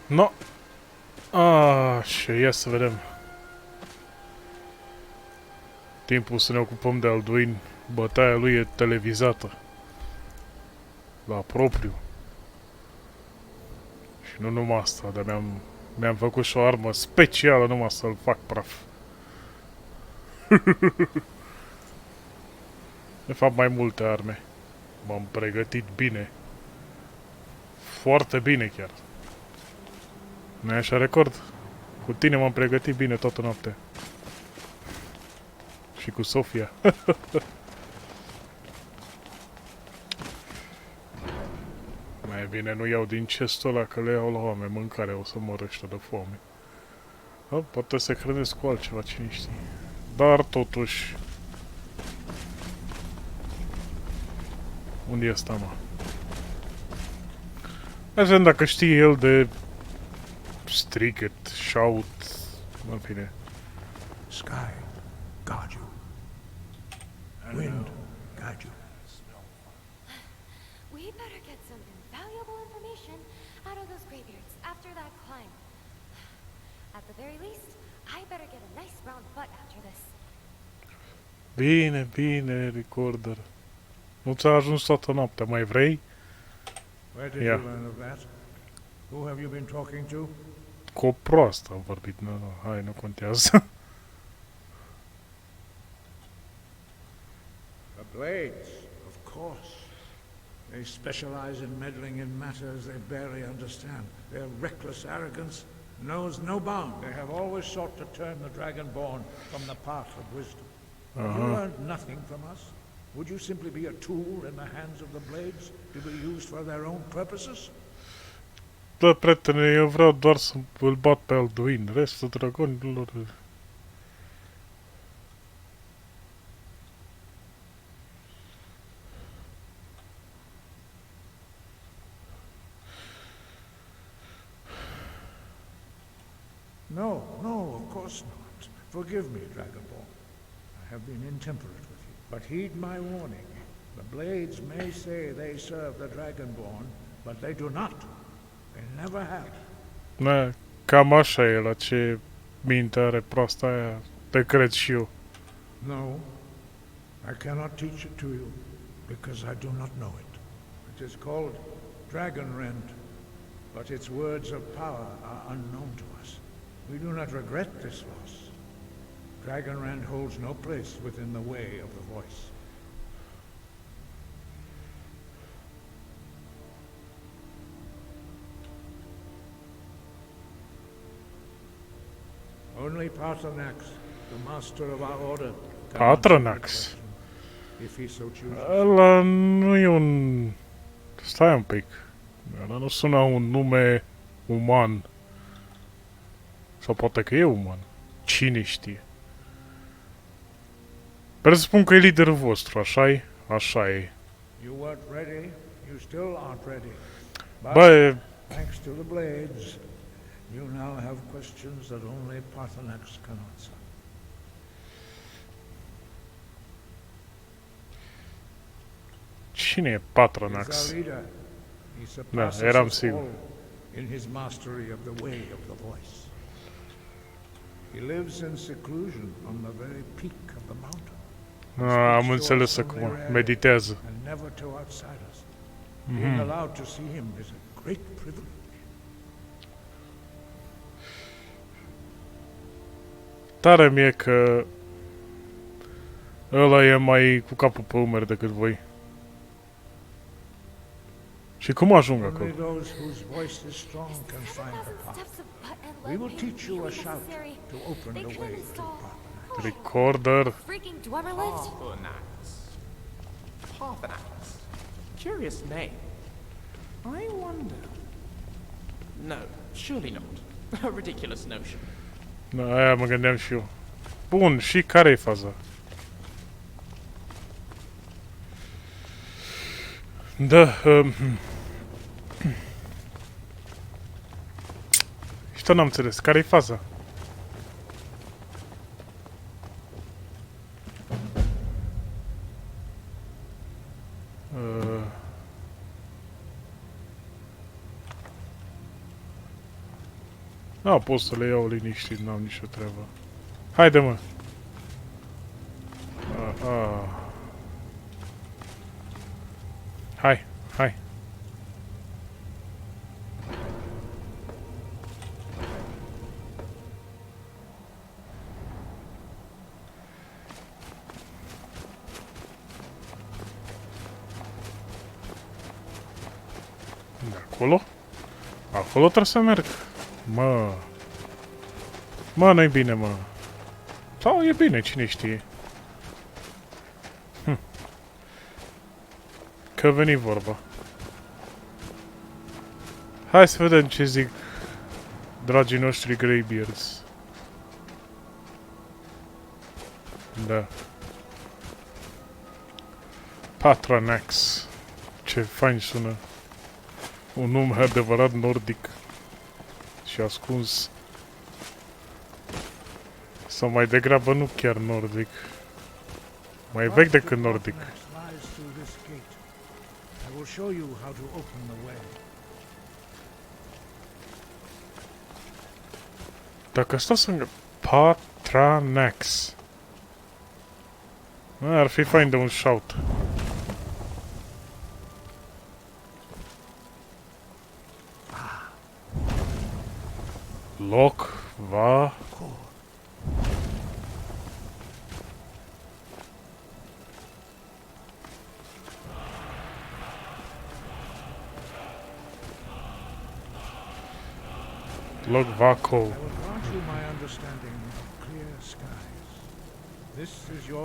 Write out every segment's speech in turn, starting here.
No. Și ia să vedem. Timpul să ne ocupăm de Alduin. Bătaia lui e televizată. La propriu. Și nu numai asta, dar mi-am făcut și o armă specială numai să-l fac praf. De fapt, mai multe arme. M-am pregătit bine. Foarte bine chiar. Nu e așa record? Cu tine m-am pregătit bine toată noaptea. Și cu Sofia. Mai bine nu iau din cestul ăla, că le iau la oameni mâncare, o să mor ăștia de foame. Poate se hrănesc cu altceva, cine știe. Dar totuși... Unde e ăsta, mă? Hai să vedem dacă știe el de... Stricket, shout... În fine. Sky, guard you. Wind, guide you. We better get some invaluable information out of those graveyards after that climb. At the very least, I better get a nice round butt after this. Bine, bine, recorder. Nu ți-a ajuns toată noaptea, mai vrei? Where did you learn of that? Who have you been talking to? Cu o proastă am vorbit, nu, hai, nu contează. The Blades, of course. They specialize in meddling in matters they barely understand. Their reckless arrogance knows no bound. They have always sought to turn the Dragonborn from the path of wisdom. Have you learned nothing from us? Would you simply be a tool in the hands of the Blades to be used for their own purposes? Da, prietene, eu vreau doar să îl bat pe Alduin. Restul dragonilor... No, no, of course not. Forgive me, Dragonborn. I have been intemperate with you. But heed my warning. The Blades may say they serve the Dragonborn, but they do not. They never have. Na, cam așa e, la ce minte are proasta aia, te cred și eu. No, I cannot teach it to you, because I do not know it. It is called Dragonrend, but its words of power are unknown to us. We do not regret this loss. Dragonrend holds no place within the way of the voice. Only Patronax, the master of our order, can Patronax? answer the question, if he so chooses. Ăla nu e un... Stai un pic. Ăla nu sună un nume uman. Sau poate că e uman. Cine știe? Presupun că e liderul vostru, așa-i? Așa e. You weren't ready, you still aren't ready. But Bă, thanks to the Blades, you now have questions that only Patronax can answer. cine e He's Patronax? our leader. He surpasses eram us sigur. all in his mastery of the way of the voice. He lives in seclusion on the very peak of the mountain. Am înțeles acum. Meditează. And never to outsiders. Being allowed to see him is a great privilege. Tare mie că ăla e mai cu capul pe umeri decât voi. Și cum ajung acolo? Only those whose voice is strong can find the path. We will teach you a shout to open the way to Patronax. Recorder. Freaking dwemer lift? Parthenax. Parthenax. Curious name. I wonder. No, surely not. A ridiculous notion. Da, aia mă gândeam și eu. Bun, și care e faza? Da, și tot n-am înțeles. Care e faza? A, pot să le iau liniștit, n-am nicio treabă. Haide, mă! Hai, hai! De acolo? Acolo trebuie să merg. Mă... Mă, nu-i bine, mă. Sau e bine, cine știe. Că veni vorba. Hai să vedem ce zic dragii noștri Greybeards. Da. Patronax. Ce fain sună. Un nume adevărat nordic. Și ascuns. Sau mai degrabă nu chiar nordic. Mai vechi decât nordic. Dacă stau să... Patronax. Ar fi fain de un shout. Loc va... Loc Vaco.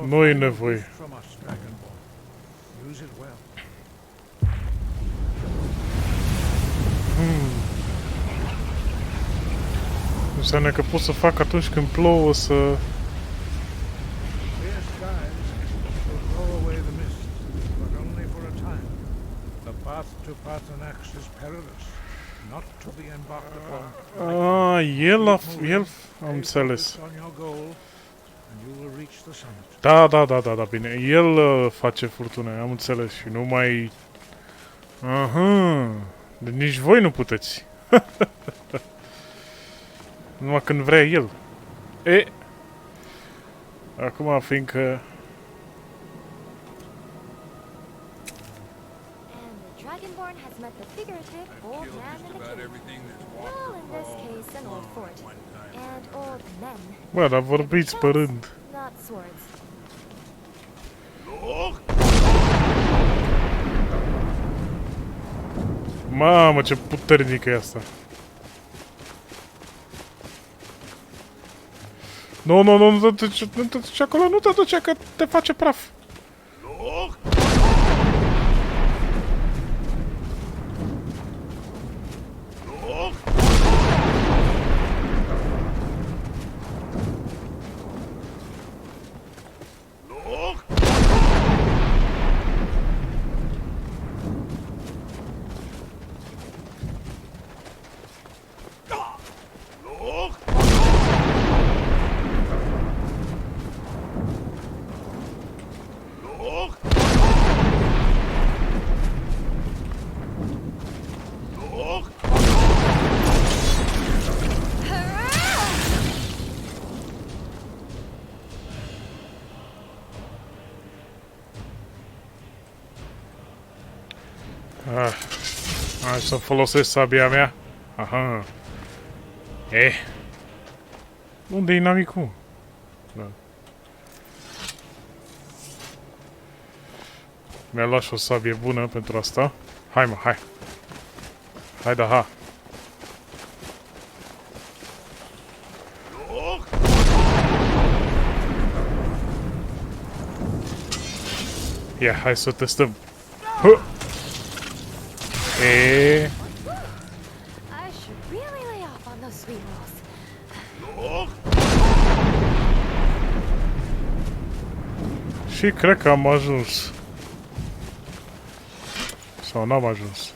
Nu e nevoie. Înseamnă că pot să fac atunci când plouă să... El am înțeles. Da, bine. El face furtuna, am înțeles și nu mai... Aha, deci nici voi nu puteți. Numai când vrea el. E... Acum, fiindcă... Bă, dar vorbiți pe rând. Mamă, ce puternică e asta. Nu te duci acolo, nu te duci, că te face praf. Hai să folosesc sabia mea. Aha. Unde e inamicul? Da. Mi-a luat și o sabie bună pentru asta. Hai, mă, hai. Hai, da, ha. Ia, hai să testăm. Și cred că am ajuns. Sau n-am ajuns.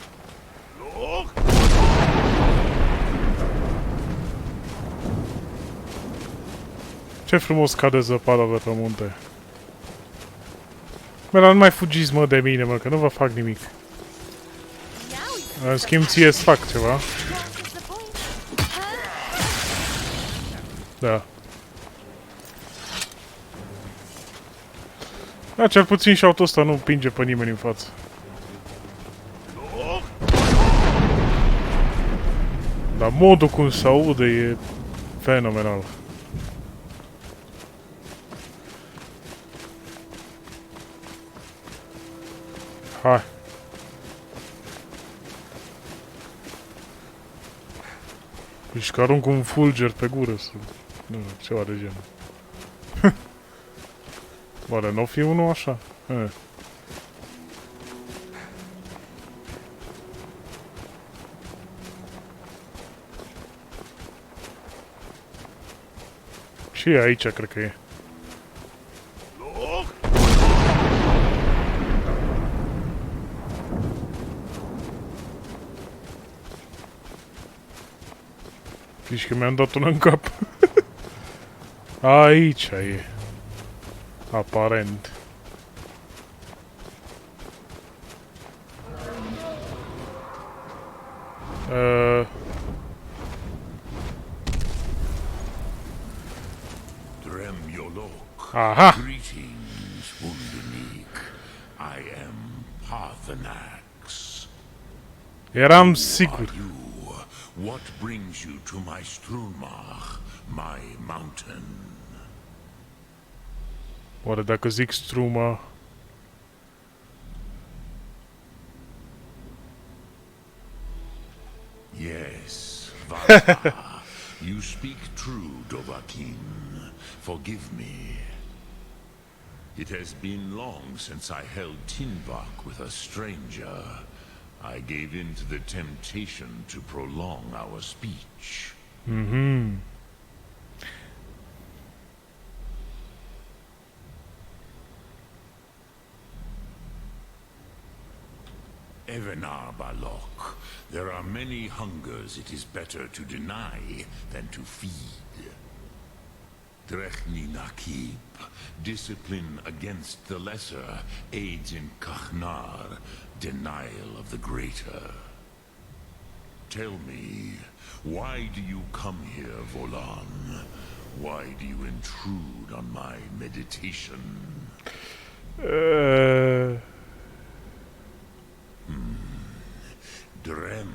Ce frumos cade zăpada de pe munte. Bă, dar nu mai fugiți, mă, de mine, mă, că nu vă fac nimic. În schimb, ție îți fac ceva. Da. Da, cel puțin și autul ăsta nu împinge pe nimeni în față. Dar modul cum se aude e fenomenal. Hai. Ești că arunc un fulger pe gură sau... Nu, ceva de genul. Oare n-o fi unul așa? Și aici cred că e. Zici că mi-am dat una în cap. Aici e. Aparent. Aha! Greetings, Wundenique. I am Parthenax. Eram sigur. You, what brings you to my Strunmach, my mountain? Oare dacă zic Struma... Yes, Valha. You speak true, Dovahkiin. Forgive me. It has been long since I held Tinvak with a stranger. I gave in to the temptation to prolong our speech. Evenar Balok, there are many hungers it is better to deny than to feed. Drechni Nakib, discipline against the lesser aids in Kachnar, denial of the greater. Tell me, why do you come here, Volan? Why do you intrude on my meditation? Drem,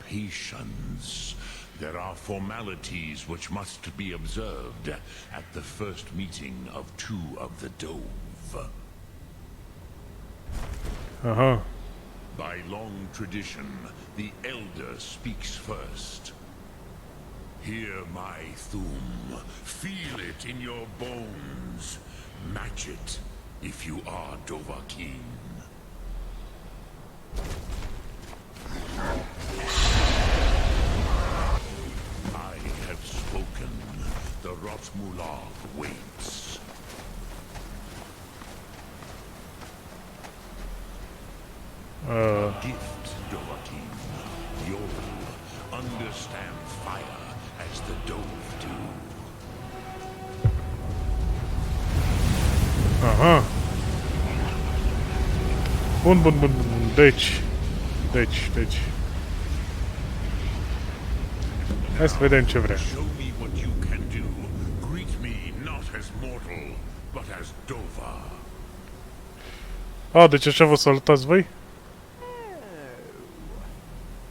patience. There are formalities which must be observed at the first meeting of two of the Dove. By long tradition, the elder speaks first. Hear my thum. Feel it in your bones. Match it if you are Dovahkiin. I have spoken. The Rotmulag waits. Gift, Dovahkiin. You'll understand fire as the Dove do. Aha. Bun. Deci. Hai să vedem ce vrea. Show me what you can do. Greet me not as mortal, but as Dova. Deci așa vă salutați voi?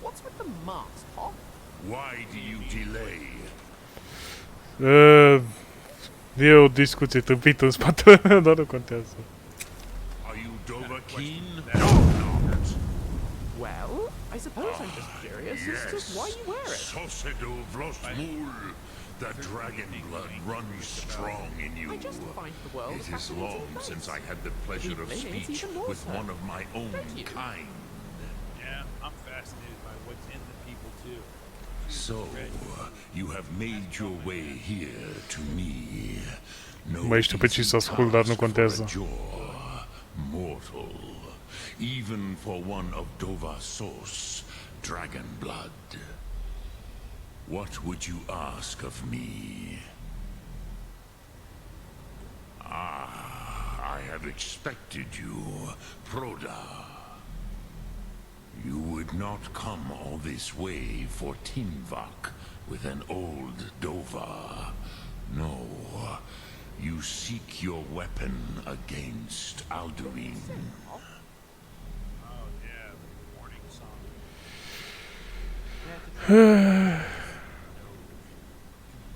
What's with the marks, Pop? Why do you delay? E o discuție tâmpită în spatele meu, dar nu contează. Are you Dovahkiin? Well, I suppose I'm just curious as to why you wear it. Sosedo Vlostmul. The dragon blood runs strong in you. I just find the world It is long since I had the pleasure of speech with one of my own kind. Yeah, I'm fascinated by what's in the people too. So, you have made your way here to me. No Mai știu pe ce să ascult, dar nu contează. Mortal. Even for one of Dova's source, dragon blood. What would you ask of me? I have expected you, Proda. You would not come all this way for Tinvak with an old Dova. No, you seek your weapon against Alduin. Oh yeah, the warning song.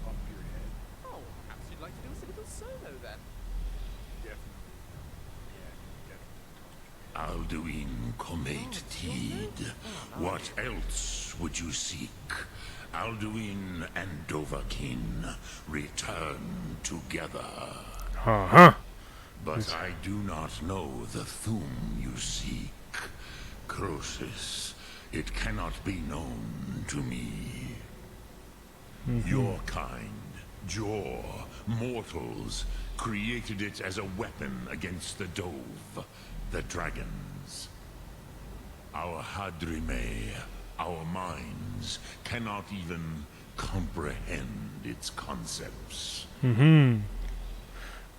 Pop your head. Oh, perhaps you'd like to do us a little solo then. Definitely. Yeah, definitely. Alduin Comet Tid. What else would you seek? Alduin and Dovahkiin return together. Aha. But I do not know the Thum you seek. Croesus, it cannot be known to me. Your kind, Jor, mortals, created it as a weapon against the Dove, the dragons. Our Hadrime, our minds, cannot even comprehend its concepts.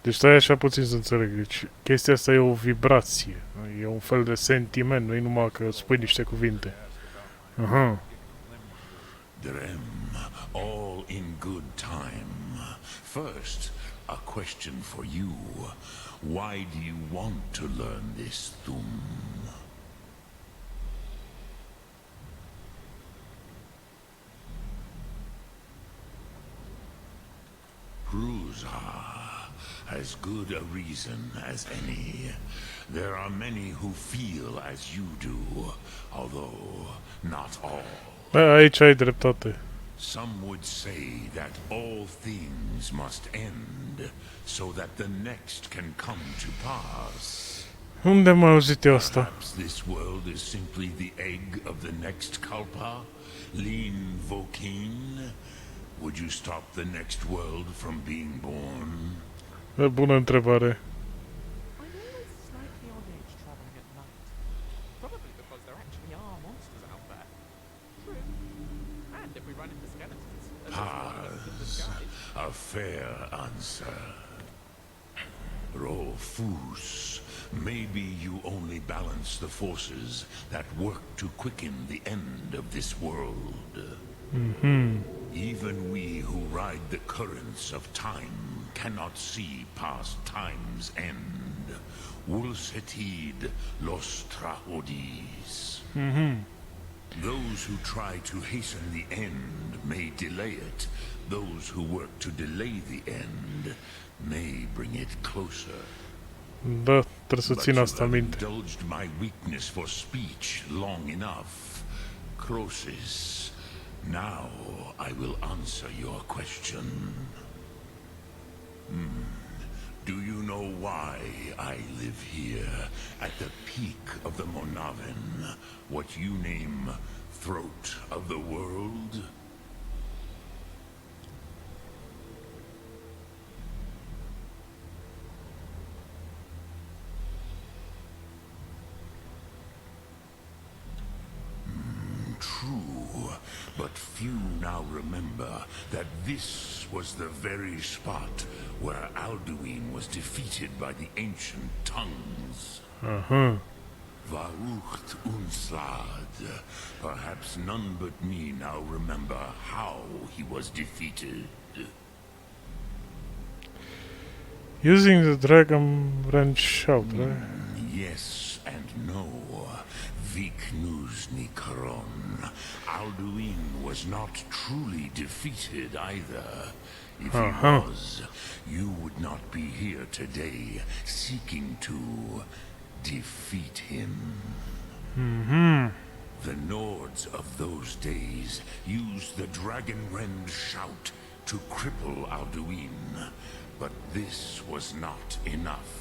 Deci stai așa puțin să înțeleg. Deci chestia asta e o vibrație. E un fel de sentiment, nu e numai că spui niște cuvinte. Aha. Drem, all in good time. First, a question for you. Why do you want to learn this Thum? Ruza, as good a reason as any. There are many who feel as you do, although not all. Da, aici ai dreptate. Some would say that all things must end, so that the next can come to pass. Unde am mai auzit eu asta? Perhaps this world is simply the egg of the next Kalpa, Lean Vokin. Would you stop the next world from being born? Bună întrebare. I'm always slightly on edge traveling at night. Probably because there actually are monsters out there. True. And if we run into skeletons, at least one of us is in disguise. A fair answer. Rolfus, maybe you only balance the forces that work to quicken the end of this world. Even we who ride the currents of time cannot see past time's end. Wulsetid los trahodis. Those who try to hasten the end may delay it. Those who work to delay the end may bring it closer. Da, trebuie să But țin you asta have minte. indulged my weakness for speech long enough. Croesus, now I will answer your question. Do you know why I live here, at the peak of the Monaven, what you name throat of the world? True, but few now remember that this was the very spot where Alduin was defeated by the ancient tongues. Aha. Varucht Unslad. Perhaps none but me now remember how he was defeated. Using the dragon wrench shout, right? Yes and no. Viknuz Nikaron. Alduin was not truly defeated either. If he was, you would not be here today seeking to defeat him. The Nords of those days used the Dragon Rend shout to cripple Alduin, but this was not enough.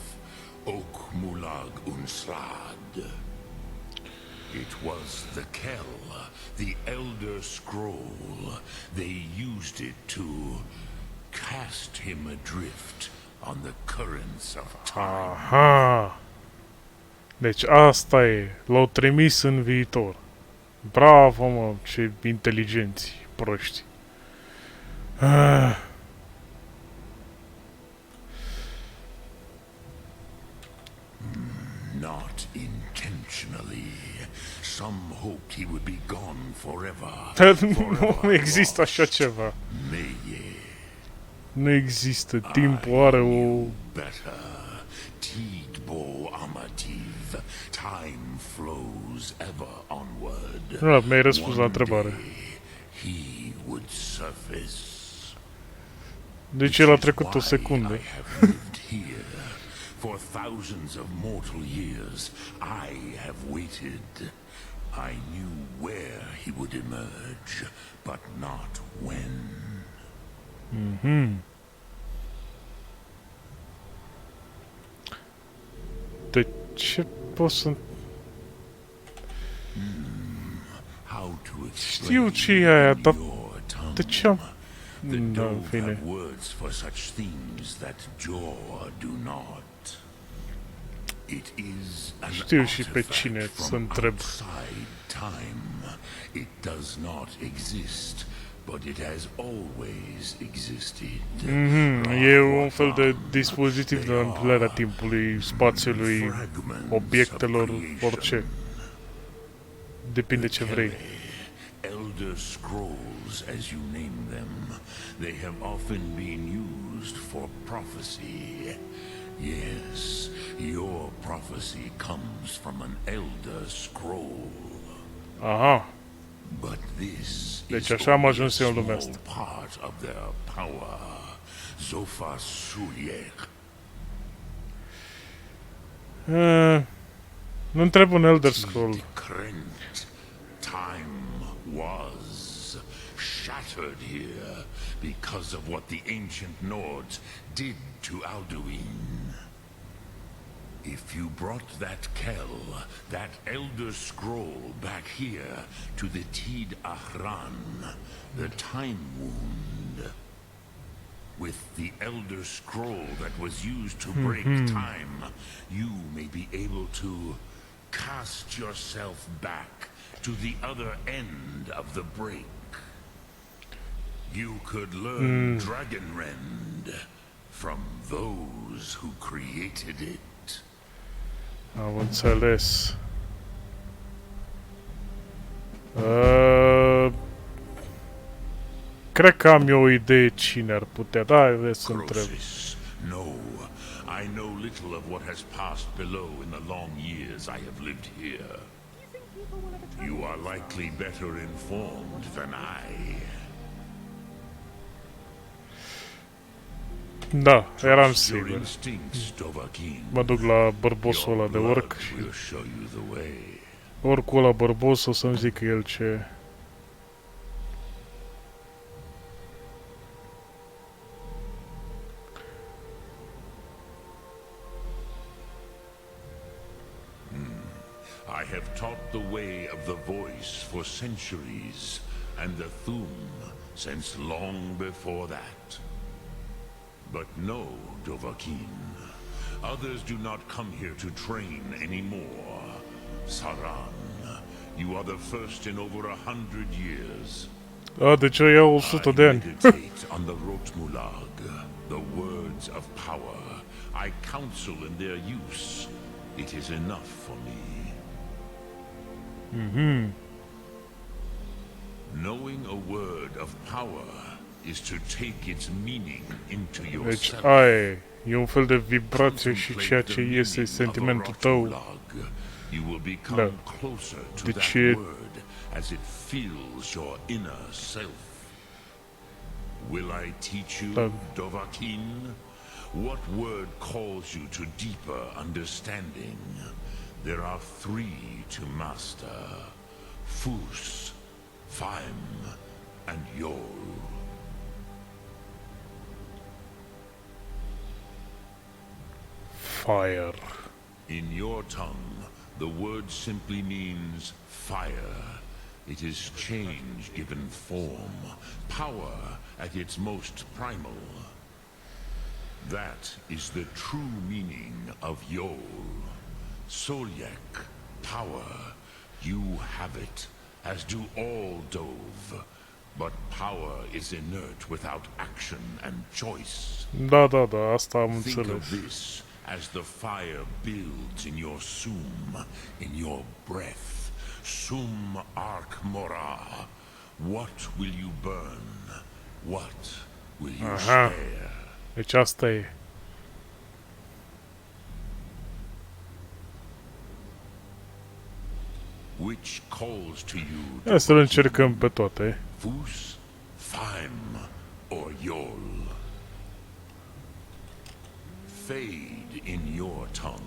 Ok Mulag Unslad. It was the Kell, the Elder Scroll. They used it to cast him adrift on the currents of time. Aha. Deci asta e. L-au trimis în viitor. Bravo, mă, ce inteligenți proști. Ah. Not intentionally. Some hoped he would be gone forever. Nu există așa ceva. Nu există. Timpul are o... Better. Tidbo Amativ. Time flows ever onward. Nu, mi-ai răspuns la întrebare. He would surface. Deci el a trecut o secundă. I have lived here. For thousands of mortal years, I have waited. I knew where he would emerge, but not when. De ce pot să... How to Știu explain ce e aia, dar your tongue? de ce am... The Da, în dove fine. have words for such things that jaw do not. It is an Știu și pe artifact cine from să întreb. outside time. It does not exist, but it has always existed. E un fel de dispozitiv de manipulare a timpului, spațiului, Fragments obiectelor, of creation. orice. Depinde ce vrei. Elder scrolls, as you name them, they have often been used for prophecy. Yes, your prophecy comes from an elder scroll. Aha. But this Deci is așa am only ajuns a eu în lumea small asta. part of their power. Zofa Suyek. Nu întreb un Elder Scroll. Krent. Time was shattered here because of what the ancient Nords did to Alduin. If you brought that Kell, that Elder Scroll back here to the Tid Ahran, the Time Wound, with the Elder Scroll that was used to break time, you may be able to cast yourself back to the other end of the break. You could learn Dragonrend from those who created it. Am înțeles. Cred că am eu o idee cine ar putea. Da, hai să întreb. Croesus. No, I know little of what has passed below in the long years I have lived here. You are likely better informed than I. Da, eram Trust your sigur. instincts, Dovahkiin. Mă duc la bărbosul ăla Your de blood orc și will show you the way. orcul ăla bărbos o să-mi zică el ce... I have taught the way of the voice for centuries, and the Thum since long before that. But no, Dovahkiin. Others do not come here to train anymore. Saran, you are the first in over 100 years. A, deci eu iau 100 de I ani. meditate on the Rotmulag, the words of power. I counsel in their use. It is enough for me. Knowing a word of power is to take its meaning into Deci yourself. aia e. E un fel de vibrație și ceea ce este sentimentul tău. You will become Da. closer to Deci that e- word as it fills your inner self. Will I teach you, Da. Dovahkiin? What word calls you to deeper understanding? There are 3 to master. Fus, Faim, and Yol. Fire. In your tongue, the word simply means fire. It is change given form, power at its most primal. That is the true meaning of Yol. Solyek, power. You have it, as do all Dove. But power is inert without action and choice. Da, da, da, asta am Think of înțeles. this as the fire builds in your sum, in your breath. Sum arc mora. What will you burn? What will you spare? Deci asta e. Which calls to you Ia să le încercăm pe toate. Fus, Faim, or Yol? Fade in your tongue.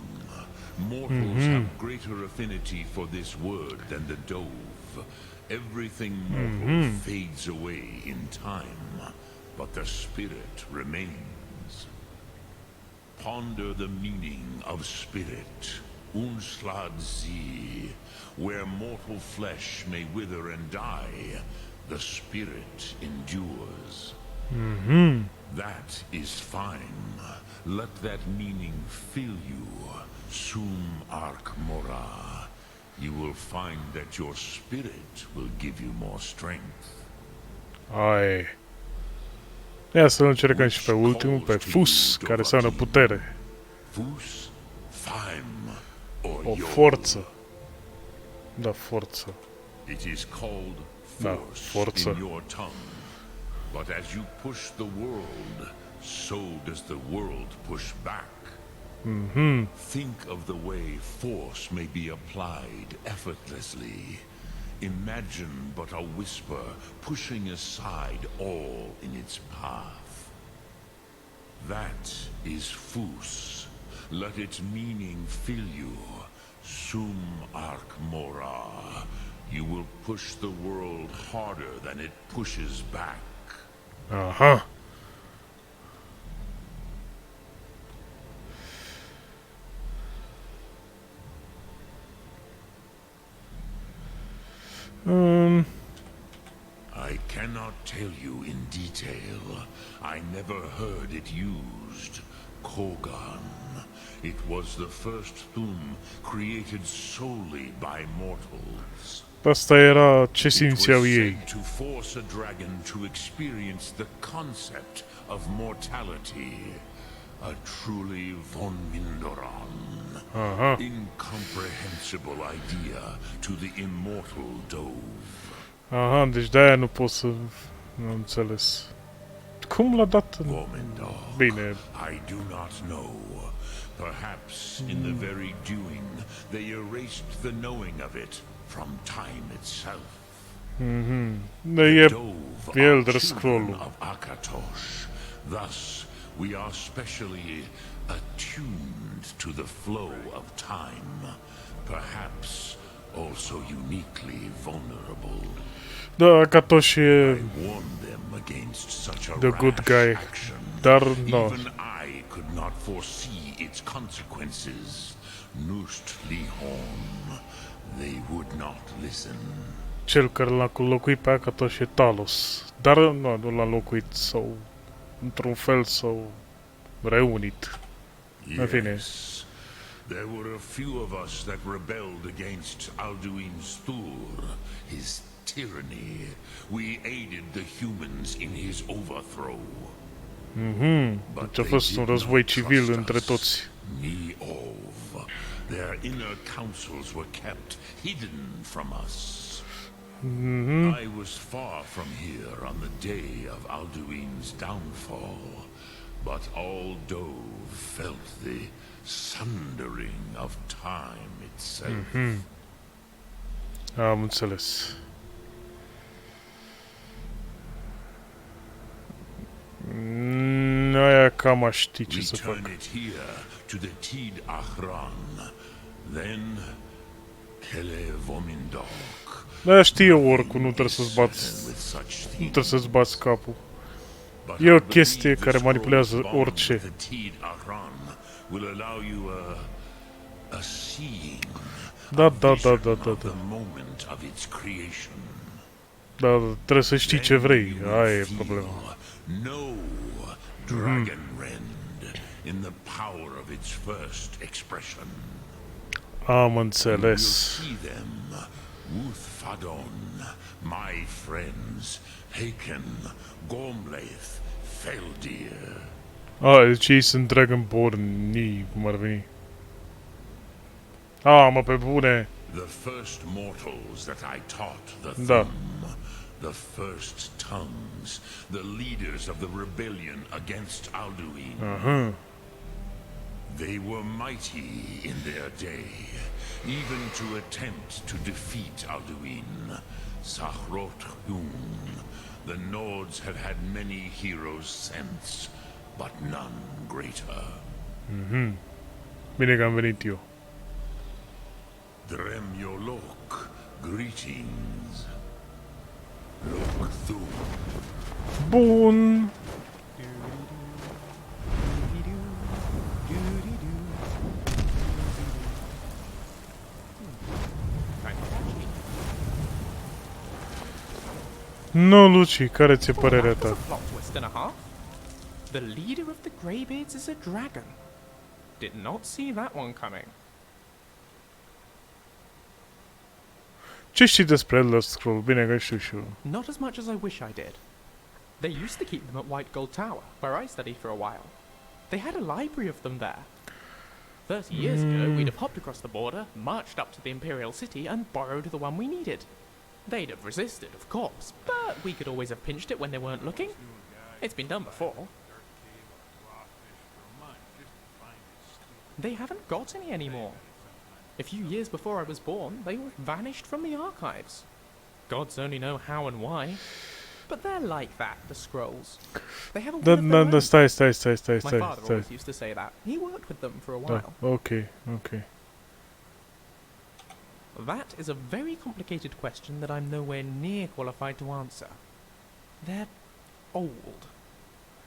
Mortals have greater affinity for this word than the dove. Everything mortal fades away in time, but the spirit remains. Ponder the meaning of spirit. Unslad zi. Where mortal flesh may wither and die, the spirit endures. That is fine. Let that meaning fill you. Sum arc mora. You will find that your spirit will give you more strength. Ai. Ia să încercăm și pe ultimul, pe Fus, care înseamnă putere. Fus, Faim, or O Yol. forță. Da, forță. It is called Da, force forță. in your tongue. But as you push the world, so does the world push back. Think of the way force may be applied effortlessly. Imagine but a whisper pushing aside all in its path. That is Fus. Let its meaning fill you. Sum arc mora. You will push the world harder than it pushes back. Aha. I cannot tell you in detail. I never heard it used. Kogan. It was the first thum created solely by mortals. Asta era ce It was simțeau ei. said to force a dragon to experience the concept of mortality. A truly von Mindoran. Aha. Incomprehensible idea to the immortal dove. Aha, deci de-aia nu pot să... Nu am înțeles. Cum l-a dat în... Vomendog. Bine, I do not know. Perhaps in the very doing, they erased the knowing of it from time itself. de e Dove el are children Scrollul. of Akatosh. Thus, we are specially attuned to the flow of time. Perhaps also uniquely vulnerable. Da, Akatosh e Warn them against such a the good rash guy. action. Dar, no. Even I could not foresee its consequences. Nust Lihon. They would not listen. Cel care l-a înlocuit pe Akatosh e Talos. Dar nu l-a înlocuit sau... Într-un fel sau... reunit. În fine. Yes. There were a few of us that rebelled against Alduin's Thur, his tyranny. We aided the humans in his overthrow. But Deci a they fost un did război not civil trust între us. toți. Neov. Their inner councils were kept hidden from us. I was far from here on the day of Alduin's downfall, but all Dove felt the sundering of time itself. Am înțeles. Aia cam aș ști ce să fac. Return it here to the Tid Ahran, then Kele Vomindok. Da, știu eu oricum, nu trebuie să-ți bați, nu trebuie să-ți bați capul. E o chestie care manipulează orice. Da. Da, trebuie să știi ce vrei, aia e problema. No dragon rend in the power of its first expression. Am You'll înțeles. see them, Wuthfadon, my friends, Haken, Gormlaith, Feldir. Deci ei sunt Dragonborn-nii, cum ar veni. Mă, pe bune. The first mortals that I taught the Da. thumb, the first tongues, the leaders of the rebellion against Alduin. Aha. They were mighty in their day, even to attempt to defeat Alduin. Sahrot-Hun. The Nords have had many heroes since, but none greater. Bine că am venit eu. Dremyolok, greetings. Lok-Thu. Bun. Nu, Luci, care ți-e părerea ta? Plot twist and a half. The leader of the Greybeards is a dragon. Did not see that one coming. Ce știi despre Elder Scroll? Bine că știu și eu. Not as much as I wish I did. They used to keep them at White Gold Tower, where I studied for a while. They had a library of them there. 30 years ago, we'd have hopped across the border, marched up to the Imperial City, and borrowed the one we needed. They'd have resisted, of course, but we could always have pinched it when they weren't looking. It's been done before. They haven't got any anymore. A few years before I was born, they all vanished from the archives. Gods only know how and why. But they're like that, the scrolls. They have a will of their own. Stai. My father always used to say that. He worked with them for a while. Ok. That is a very complicated question that I'm nowhere near qualified to answer. They're old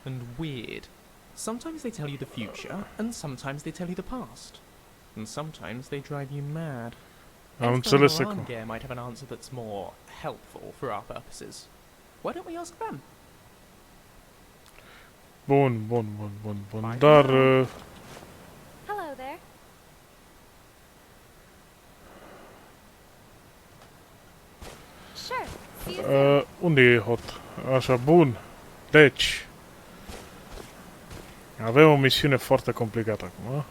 and weird. Sometimes they tell you the future, and sometimes they tell you the past. And sometimes they drive you mad. Am înțeles acum. Arangia might have an answer that's more helpful for our purposes. Why don't we ask them? Bun. Dar... Hello there. Sure. See you soon. unde e hot? Așa, bun. Deci... Avem o misiune foarte complicată acum.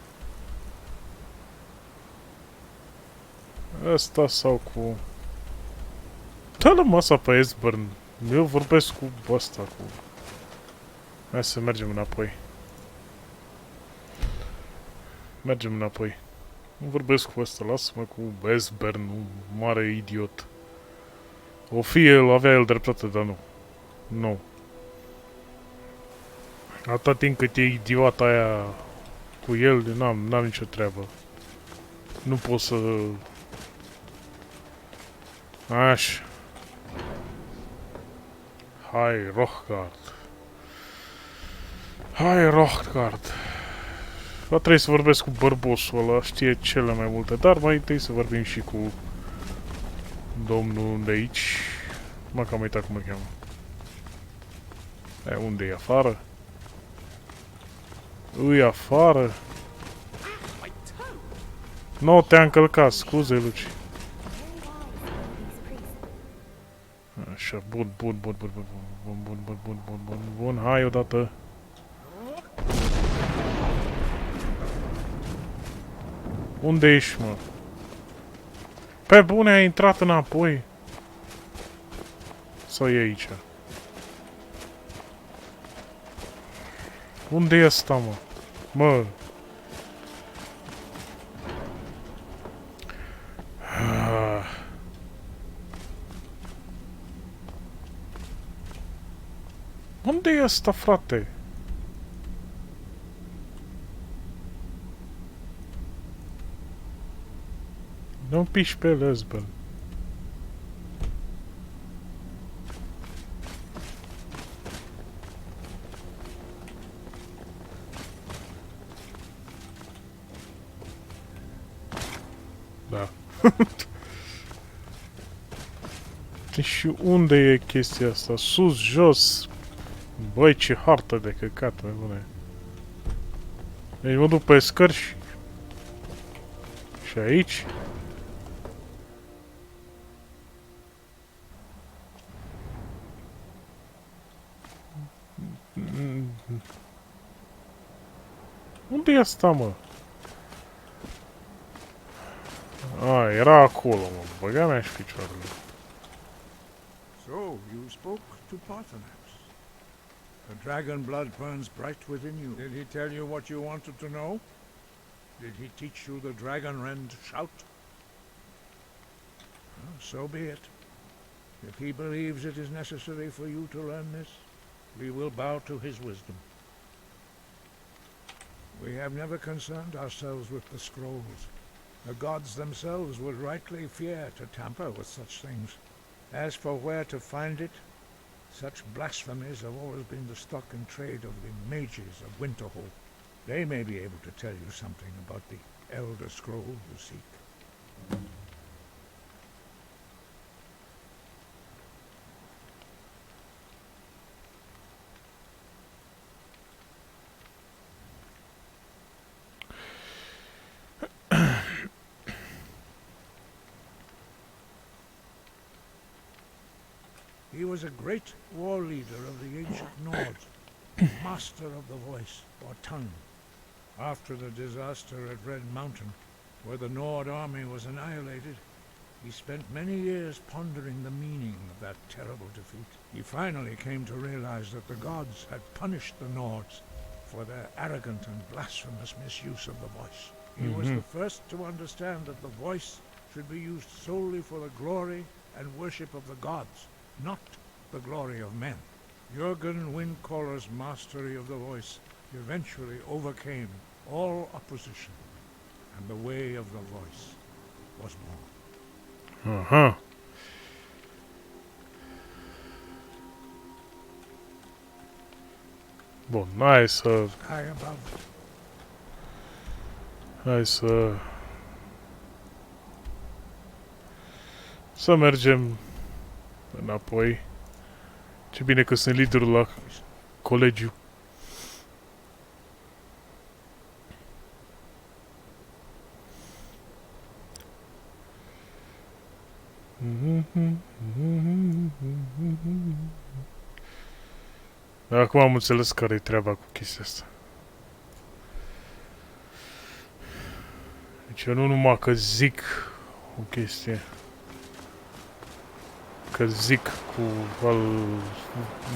Asta sau cu... Dă-l masa pe Esbern. Eu vorbesc cu ăsta, cu... Hai să mergem înapoi. Mergem înapoi. Nu vorbesc cu ăsta, lasă-mă cu Esbern, un mare idiot. O fi el, avea el dreptate, dar nu. Nu. Atâta timp cât e idiota aia cu el, n-am nicio treabă. Nu pot să... Așa. Hai, Rohgard. Va trebui să vorbesc cu bărbosul ăla, știe cele mai multe, dar mai întâi să vorbim și cu domnul de aici. Mă, că am uitat cum îl cheamă. Unde e afară? Îi afară? Nu, te-a încălcat, scuze, Luci. Așa, bun, hai odată. Unde ești, mă? Pe bune, ai intrat înapoi? Sau e aici? Unde e ăsta, mă? Mă! Unde e ăsta, frate? Nu piși pe lesbel. Da. Și unde e chestia asta? Sus, jos? Băi, ce hartă de căcat, mai bune. Deci mă duc pe scări și aici. Unde e asta, mă? A, era acolo, mă. Băga mea și picioarele. So, you spoke to Parthenax. The dragon blood burns bright within you. Did he tell you what you wanted to know? Did he teach you the dragon rend shout? Well, so be it. If he believes it is necessary for you to learn this, we will bow to his wisdom. We have never concerned ourselves with the scrolls. The gods themselves would rightly fear to tamper with such things. As for where to find it, such blasphemies have always been the stock and trade of the mages of Winterhold. They may be able to tell you something about the Elder Scroll you seek. He was a great war leader of the ancient Nords, master of the voice, or tongue. After the disaster at Red Mountain, where the Nord army was annihilated, he spent many years pondering the meaning of that terrible defeat. He finally came to realize that the gods had punished the Nords for their arrogant and blasphemous misuse of the voice. He was the first to understand that the voice should be used solely for the glory and worship of the gods, not the glory of men. Jürgen Windcaller's mastery of the voice eventually overcame all opposition, and the way of the voice was born. Aha. Bun, hai să... High above, Hai să... Să mergem înapoi. Ce bine că sunt liderul la colegiu. Acum am înțeles care e treaba cu chestia asta. Deci eu nu numai că zic o chestie, că zic cu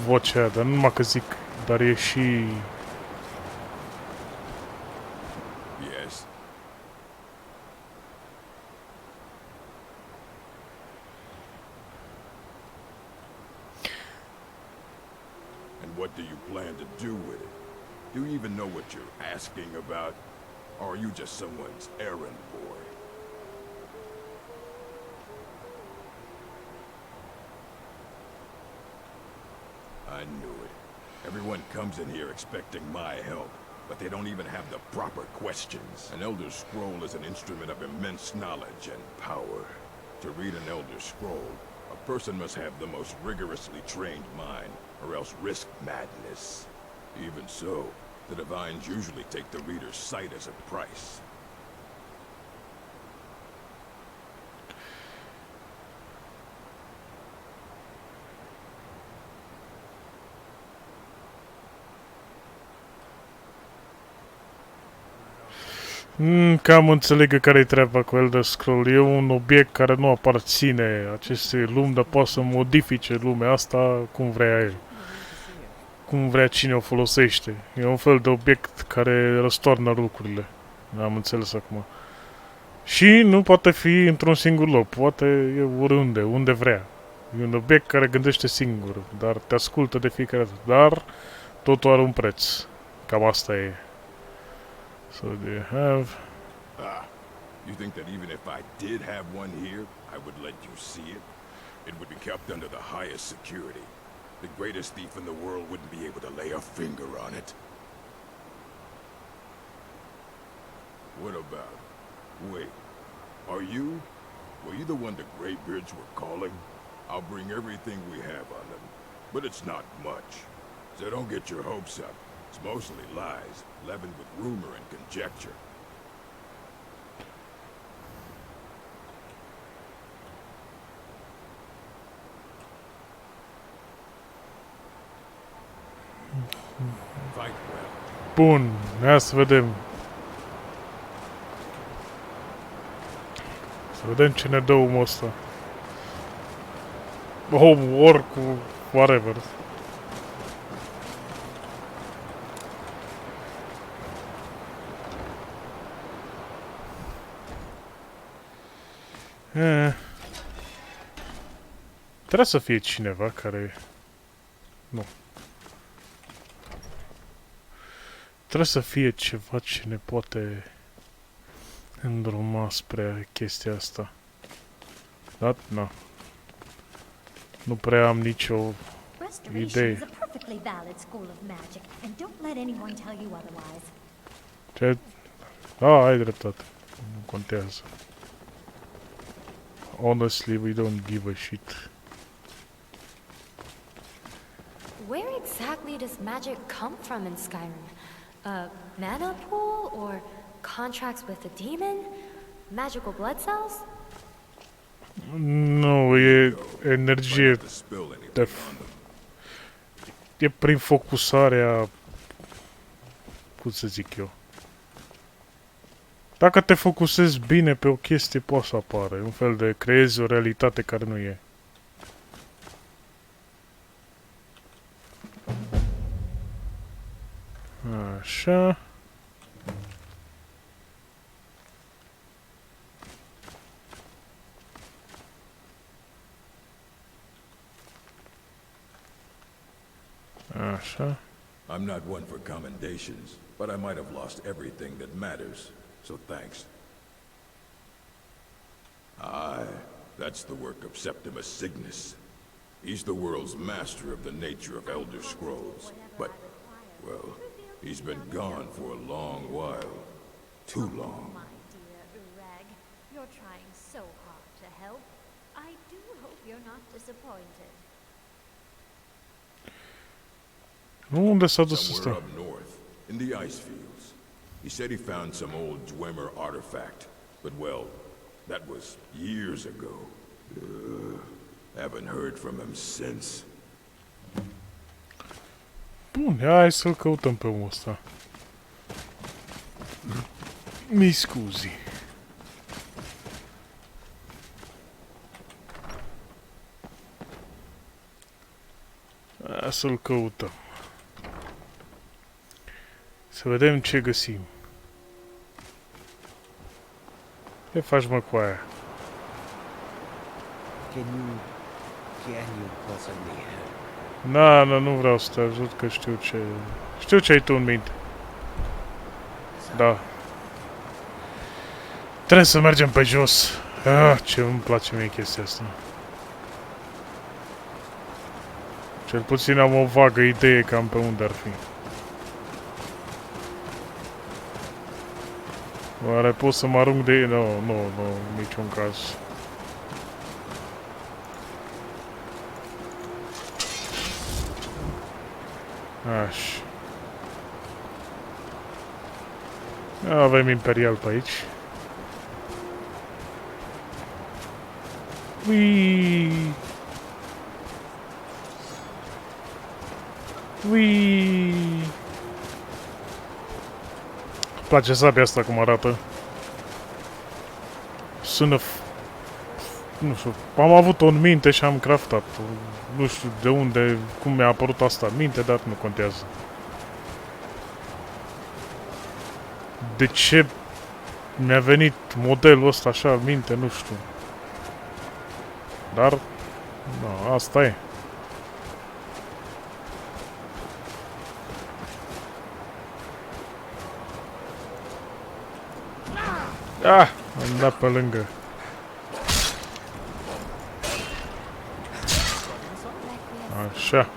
vocea aia, dar nu numai că zic, dar e și... Yes. And what do you plan to do with it? Do you even know what you're asking about? Or are you just someone's errand boy? I knew it. Everyone comes in here expecting my help, but they don't even have the proper questions. An Elder Scroll is an instrument of immense knowledge and power. To read an Elder Scroll, a person must have the most rigorously trained mind, or else risk madness. Even so, the Divines usually take the reader's sight as a price. Cam înțeleg care e treaba cu Elder Scroll. E un obiect care nu aparține acestei lumi, dar poate să modifice lumea asta cum vrea el. Cum vrea cine o folosește. E un fel de obiect care răstoarnă lucrurile. Am înțeles acum. Și nu poate fi într-un singur loc. Poate e oriunde, unde vrea. E un obiect care gândește singur, dar te ascultă de fiecare dată. Dar totul are un preț. Cam asta e. So do you have... You think that even if I did have one here, I would let you see it? It would be kept under the highest security. The greatest thief in the world wouldn't be able to lay a finger on it. What about... Wait. Are you? Were you the one the Greybeards were calling? I'll bring everything we have on them. But it's not much. So don't get your hopes up. It's mostly lies, leavened with rumor and conjecture. Fight well. Bun, hai să vedem. Să vedem ce ne dă omul ăsta. Oricul, whatever. Trebuie să fie cineva care... Nu. Trebuie să fie ceva ce ne poate îndruma spre chestia asta. Da? Na. Nu prea am nicio idee. Ce? Ah, ai dreptate. Nu contează. Honestly, we don't give a shit. Where exactly does magic come from in Skyrim? A mana pool or contracts with a demon? Magical blood cells? Nu, e energie. E prin focusarea... Cum să zic eu? Dacă te focusezi bine pe o chestie, poate să apară. Un fel de creezi o realitate care nu e. Așa. Așa. I'm not one for commendations, but I might have lost everything that matters, so thanks. Aye, that's the work of Septimus Signus. He's the world's master of the nature of Elder Scrolls, but, well, he's been gone for a long while. Too long. My dear Urag, you're trying so hard to help. I do hope you're not disappointed. Unde s-a dus ăsta? Somewhere up north, in the ice fields. He said he found some old Dwemer artifact, but well, that was years ago. Haven't heard from him since. Bun, hai să-l căutăm pe omul ăsta. Mi scuzi. Hai să-l căutăm. Să vedem ce găsim. Ce faci, mă, cu aia? Can you possibly help? Na, nu vreau să te ajut, că știu ce... Știu ce ai tu în minte. Da. Trebuie să mergem pe jos. Ah, ce îmi place mie chestia asta. Cel puțin am o vagă idee cam pe unde ar fi. Oare pot să mă arunc de... Nu, niciun caz. Aș. Avem Imperial pe aici. Ui. Place sabia asta cum arată. Sună... Nu știu, am avut-o în minte și am craftat. Nu știu de unde, cum mi-a apărut asta în minte, dar nu contează. De ce mi-a venit modelul ăsta așa în minte, nu știu. Dar, da, asta e. Ah, am dat pe lângă. Așa.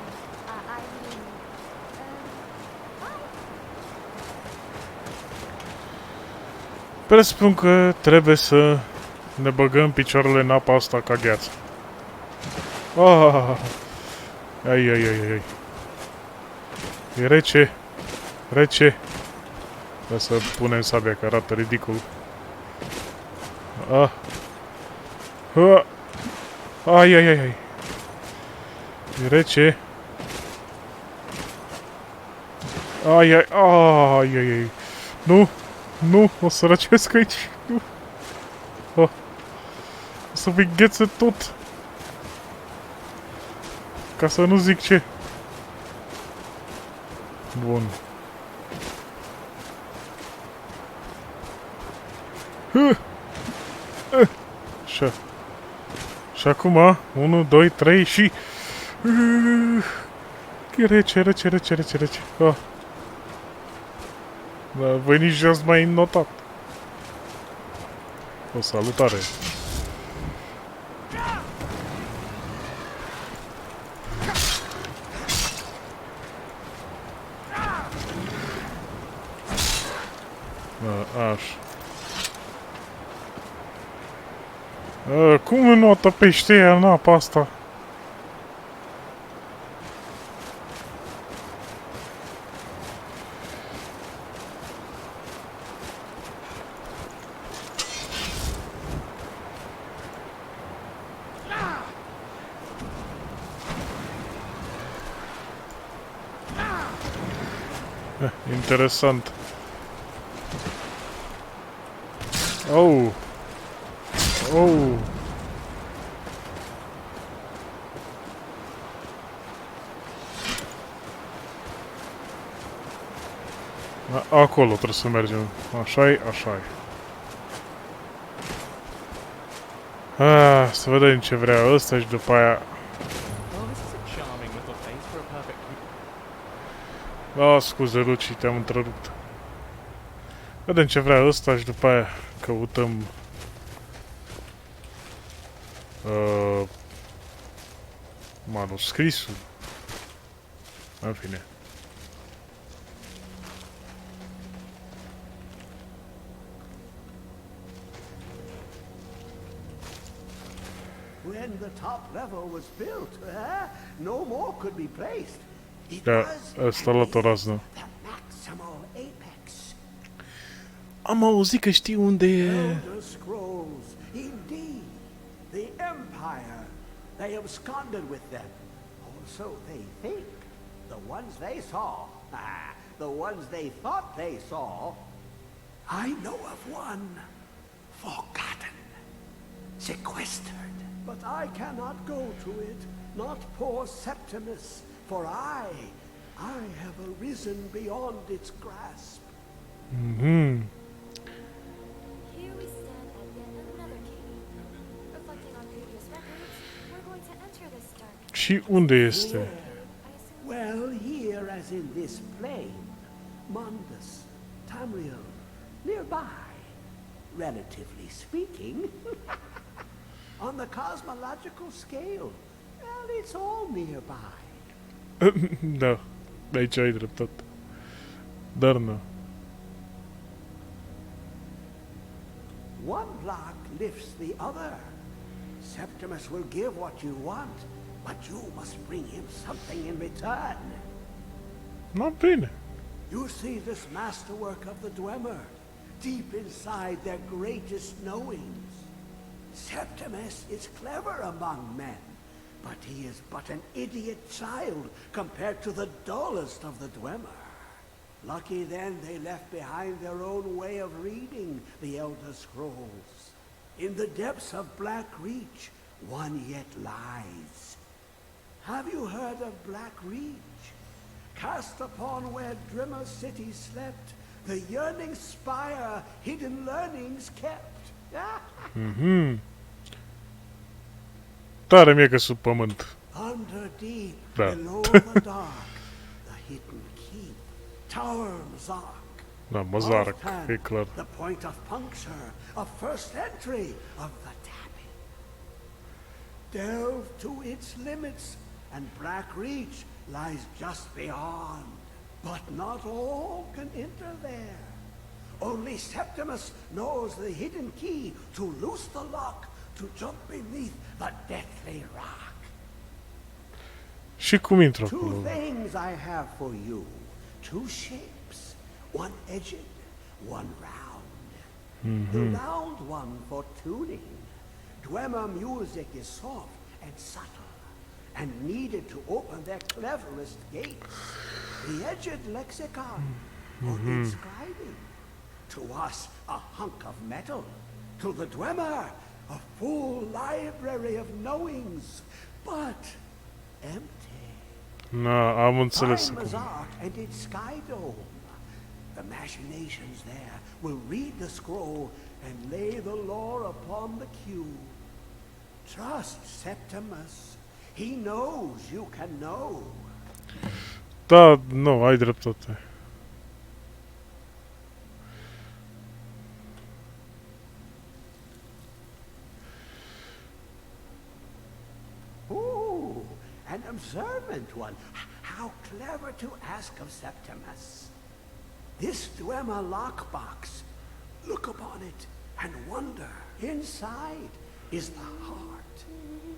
Presupun că trebuie să ne băgăm picioarele în apa asta ca gheață. Ah! Ai. E rece. Trebuie să punem sabia, că arată ridicol. Ah! Ai. E rece. Ai. Nu, o să răcesc aici. Nu. să fii gheță tot. Ca să nu zic ce. Bun. Așa. Și acum, 1, 2, 3 și... Rece. Oh. Da, voi nici n-ați mai notat. O salutare. Așa. Cum nu o tăpește ea în apa asta? Interesant. Oh. Oh. Acolo trebuie să mergem. Așa-i, așa-i. Să vedem ce vrea ăsta și după aia... scuze, Luci, te-am întrerupt. Vedem ce vrea ăsta și după aia căutăm... manuscrisul. În fine. When the top level was built, no more could be placed. It Da, was ăsta la o raznă. the maximal apex. Am auzit că știi unde e... Elder Scrolls, indeed. The Empire. They absconded with them. Or so they think. The ones they saw. The ones they thought they saw. I know of one. Forgotten. Sequestered. But I cannot go to it. Not poor Septimus. For I have arisen beyond its grasp. Mhm. Here we stand at yet another cave. Reflecting on previous records, we're going to enter this dark. Și unde este? I assume Well, here as in this plain, Mundus, Tamriel, nearby, relatively speaking. On the cosmological scale, well, it's all nearby. Da, aici ai dreptate. Dar nu. One block lifts the other. Septimus will give what you want, but you must bring him something in return. Nu, bine. You see this masterwork of the Dwemer, deep inside their greatest knowings. Septimus is clever among men, but he is but an idiot child compared to the dullest of the Dwemer. Lucky then they left behind their own way of reading the Elder Scrolls. In the depths of Black Reach, one yet lies. Have you heard of Black Reach? Cast upon where Drimmer City slept, the yearning spire hidden learnings kept. Mhm. Tare mie că sub pământ. Under deep, Da. below the dark, the hidden keep, Tower Mzark. Da, măzarc, Offhand, e clar. the point of puncture, a first entry of the tapping. Delve to its limits, and Black Reach lies just beyond. But not all can enter there. Only Septimus knows the hidden key to loose the lock, to jump beneath the deathly rock. Și cum intră Two acolo? things I have for you. Two shapes. One edged, one round. The round one for tuning. Dwemer music is soft and subtle, and needed to open their cleverest gates. The edged lexicon for inscribing. To us, a hunk of metal. To the Dwemer, A full library of knowings, but empty. Na, am înțeles Time acum. as art and its sky dome. The machinations there will read the scroll and lay the lore upon the cube. Trust Septimus. He knows you can know. Da, nu, ai dreptate. Ooh, an observant one. How clever to ask of Septimus. This Dwemer lockbox. Look upon it and wonder. Inside is the heart.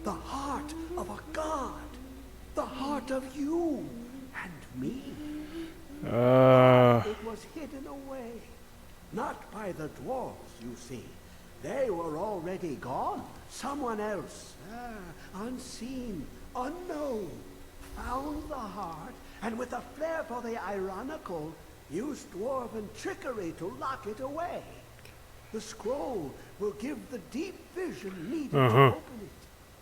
The heart of a god. The heart of you and me. It was hidden away. Not by the dwarves, you see. They were already gone. Someone else, unseen, unknown, found the heart, and with a flair for the ironical, used dwarven trickery to lock it away. The scroll will give the deep vision needed to open it.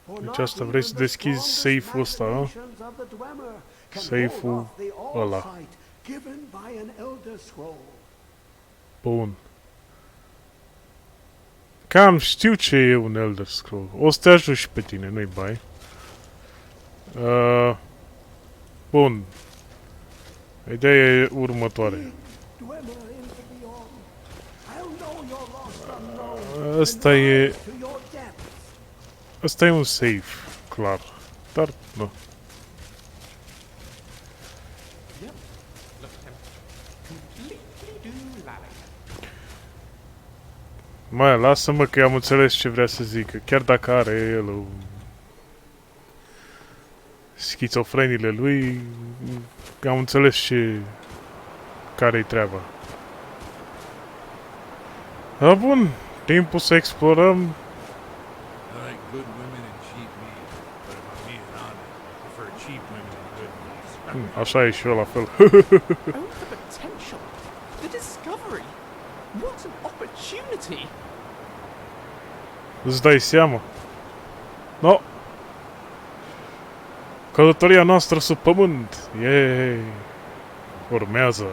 For Deci not asta vrei să even the deschizi strongest safe-ul ăsta, a? machinations of the Dwemer can Safe-ul hold off the ăla. all-sight given by an elder scroll. Bun. Cam știu ce e un Elder Scroll. O să te ajut și pe tine, nu-i bai. Bun. Ideea e următoare. Dwemer into beyond. I'll know your lost unknown. Ăsta e... To your depths. Ăsta e un safe, clar. Dar, nu. Yep. Look at him. Completely do-lally. Mai, lasă-mă că am înțeles ce vrea să zică. Chiar dacă are el schizofrenile lui, am înțeles care-i treaba. Da, bun. Timpul să explorăm. I like good women and cheap meat, but if I'm being honest, I prefer cheap women and good meat. Așa e și eu la fel. Oh, the potential. The discovery. What an opportunity. Îți dai seama? No. Călătoria noastră sub pământ. Yay. Urmează.